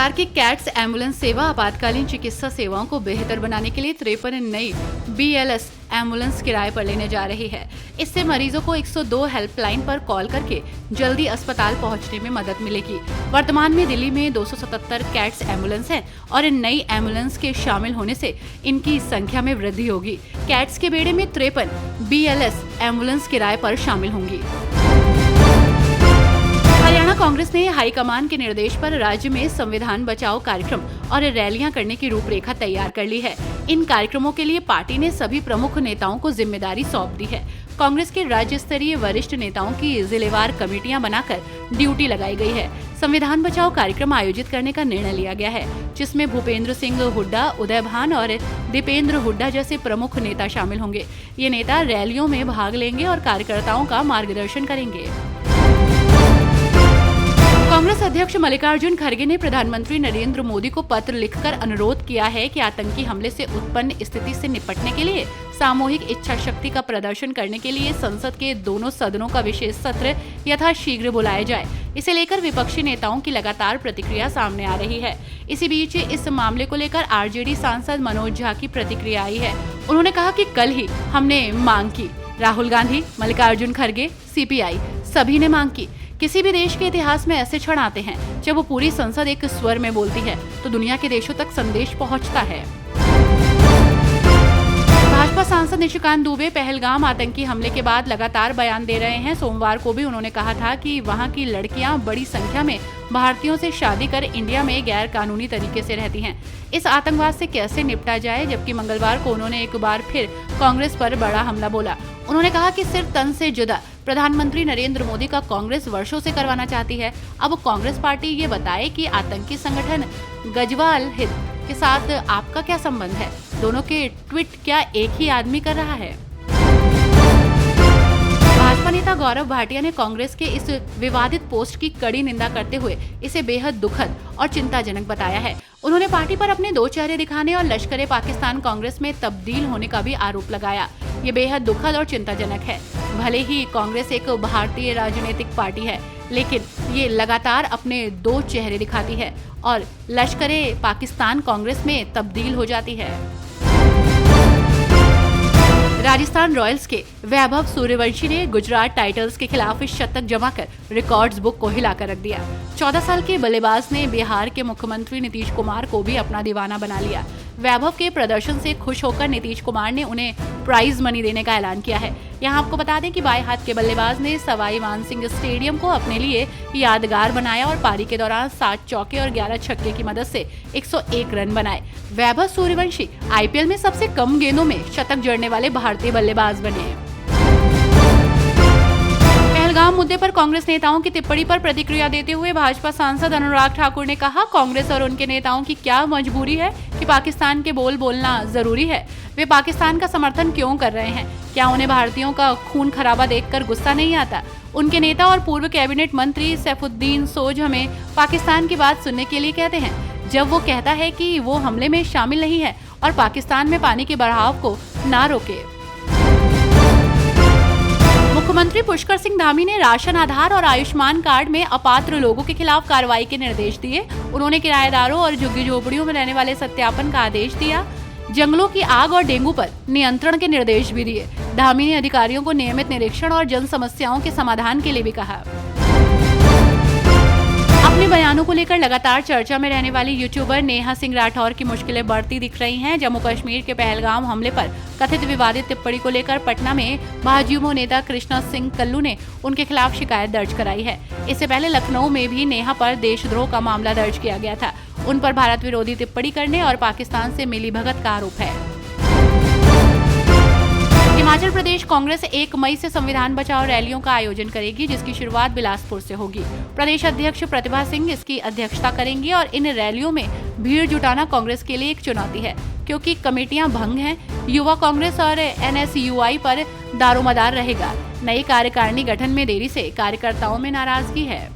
सरकार की cats ambulance सेवा आपातकालीन चिकित्सा सेवाओं को बेहतर बनाने के लिए 53 नई BLS एम्बुलेंस किराए पर लेने जा रही है। इससे मरीजों को 102 हेल्पलाइन पर कॉल करके जल्दी अस्पताल पहुंचने में मदद मिलेगी। वर्तमान में दिल्ली में 277 कैट्स एम्बुलेंस हैं और इन नई एम्बुलेंस के शामिल होने से इनकी संख्या में वृद्धि होगी। कैट्स के बेड़े में 53 BLS एम्बुलेंस किराए पर शामिल होंगी। हरियाणा कांग्रेस ने हाईकमान के निर्देश पर राज्य में संविधान बचाओ कार्यक्रम और रैलियां करने की रूपरेखा तैयार कर ली है। इन कार्यक्रमों के लिए पार्टी ने सभी प्रमुख नेताओं को जिम्मेदारी सौंप दी है। कांग्रेस के राज्य स्तरीय वरिष्ठ नेताओं की जिलेवार कमेटियां बनाकर ड्यूटी लगाई गई है। संविधान बचाओ कार्यक्रम आयोजित करने का निर्णय लिया गया है, जिसमें भूपेंद्र सिंह हुड्डा, उदय भान और दीपेंद्र हुड्डा जैसे प्रमुख नेता शामिल होंगे। ये नेता रैलियों में भाग लेंगे और कार्यकर्ताओं का मार्गदर्शन करेंगे। कांग्रेस अध्यक्ष मल्लिकार्जुन खड़गे ने प्रधानमंत्री नरेंद्र मोदी को पत्र लिखकर अनुरोध किया है कि आतंकी हमले से उत्पन्न स्थिति से निपटने के लिए सामूहिक इच्छा शक्ति का प्रदर्शन करने के लिए संसद के दोनों सदनों का विशेष सत्र यथाशीघ्र बुलाया जाए। इसे लेकर विपक्षी नेताओं की लगातार प्रतिक्रिया सामने आ रही है। इसी बीच इस मामले को लेकर RJD सांसद मनोज झा की प्रतिक्रिया आई है। उन्होंने कहा कि कल ही हमने मांग की, राहुल गांधी, मल्लिकार्जुन खड़गे, CPI सभी ने मांग की। किसी भी देश के इतिहास में ऐसे क्षण आते हैं जब वो पूरी संसद एक स्वर में बोलती है तो दुनिया के देशों तक संदेश पहुंचता है। भाजपा सांसद निशिकांत दुबे पहलगाम आतंकी हमले के बाद लगातार बयान दे रहे हैं। सोमवार को भी उन्होंने कहा था कि वहां की लड़कियां बड़ी संख्या में भारतीयों से शादी कर इंडिया में गैर कानूनी तरीके से रहती हैं। इस आतंकवाद से कैसे निपटा जाए, जबकि मंगलवार को उन्होंने एक बार फिर कांग्रेस पर बड़ा हमला बोला। उन्होंने कहा कि सिर तन से जुदा प्रधानमंत्री नरेंद्र मोदी का कांग्रेस वर्षों से करवाना चाहती है। अब कांग्रेस पार्टी ये बताए कि आतंकी संगठन गजवाल हिंद के साथ आपका क्या संबंध है? दोनों के ट्वीट क्या एक ही आदमी कर रहा है? भाजपा नेता गौरव भाटिया ने कांग्रेस के इस विवादित पोस्ट की कड़ी निंदा करते हुए इसे बेहद दुखद और चिंताजनक बताया है। उन्होंने पार्टी पर अपने दो चेहरे दिखाने और लश्कर-ए पाकिस्तान कांग्रेस में तब्दील होने का भी आरोप लगाया। ये बेहद दुखद और चिंताजनक है। भले ही कांग्रेस एक भारतीय राजनीतिक पार्टी है, लेकिन ये लगातार अपने दो चेहरे दिखाती है और लश्कर-ए-पाकिस्तान कांग्रेस में तब्दील हो जाती है। राजस्थान रॉयल्स के वैभव सूर्यवंशी ने गुजरात टाइटंस के खिलाफ शतक जमाकर रिकॉर्ड्स बुक को हिलाकर रख दिया। 14 साल के बल्लेबाज ने बिहार के मुख्यमंत्री नीतीश कुमार को भी अपना दीवाना बना लिया। वैभव के प्रदर्शन से खुश होकर नीतीश कुमार ने उन्हें प्राइज मनी देने का ऐलान किया है। यहाँ आपको बता दें कि बाएं हाथ के बल्लेबाज ने सवाई मानसिंह स्टेडियम को अपने लिए यादगार बनाया और पारी के दौरान 7 चौके और 11 छक्के की मदद से 101 रन बनाए। वैभव सूर्यवंशी IPL में सबसे कम गेंदों में शतक जड़ने वाले भारतीय बल्लेबाज बने। पहलगाम मुद्दे पर कांग्रेस नेताओं की टिप्पणी पर प्रतिक्रिया देते हुए भाजपा सांसद अनुराग ठाकुर ने कहा, कांग्रेस और उनके नेताओं की क्या मजबूरी है कि पाकिस्तान के बोल बोलना जरूरी है? वे पाकिस्तान का समर्थन क्यों कर रहे हैं? क्या उन्हें भारतीयों का खून खराबा देखकर गुस्सा नहीं आता? उनके नेता और पूर्व कैबिनेट मंत्री सैफुद्दीन सोज हमें पाकिस्तान की बात सुनने के लिए कहते हैं, जब वो कहता है कि वो हमले में शामिल नहीं है और पाकिस्तान में पानी के बहाव को ना रोके। मुख्यमंत्री पुष्कर सिंह धामी ने राशन आधार और आयुष्मान कार्ड में अपात्र लोगों के खिलाफ कार्रवाई के निर्देश दिए। उन्होंने किराएदारों और झुग्गी झोपड़ियों में रहने वाले सत्यापन का आदेश दिया। जंगलों की आग और डेंगू पर नियंत्रण के निर्देश भी दिए। धामी ने अधिकारियों को नियमित निरीक्षण और जन समस्याओं के समाधान के लिए भी कहा। अपने बयानों को लेकर लगातार चर्चा में रहने वाली यूट्यूबर नेहा सिंह राठौर की मुश्किलें बढ़ती दिख रही हैं। जम्मू कश्मीर के पहलगाम हमले पर कथित विवादित टिप्पणी को लेकर पटना में भाजयुमो नेता कृष्णा सिंह कल्लू ने उनके खिलाफ शिकायत दर्ज कराई है। इससे पहले लखनऊ में भी नेहा पर देशद्रोह का मामला दर्ज किया गया था। उन पर भारत विरोधी टिप्पणी करने और पाकिस्तान से मिलीभगत का आरोप है। हिमाचल प्रदेश कांग्रेस 1 मई से संविधान बचाओ रैलियों का आयोजन करेगी, जिसकी शुरुआत बिलासपुर से होगी। प्रदेश अध्यक्ष प्रतिभा सिंह इसकी अध्यक्षता करेंगी और इन रैलियों में भीड़ जुटाना कांग्रेस के लिए एक चुनौती है, क्योंकि कमेटियां भंग हैं। युवा कांग्रेस और NSUI पर दारोमदार रहेगा। नई कार्यकारिणी गठन में देरी से कार्यकर्ताओं में नाराजगी है।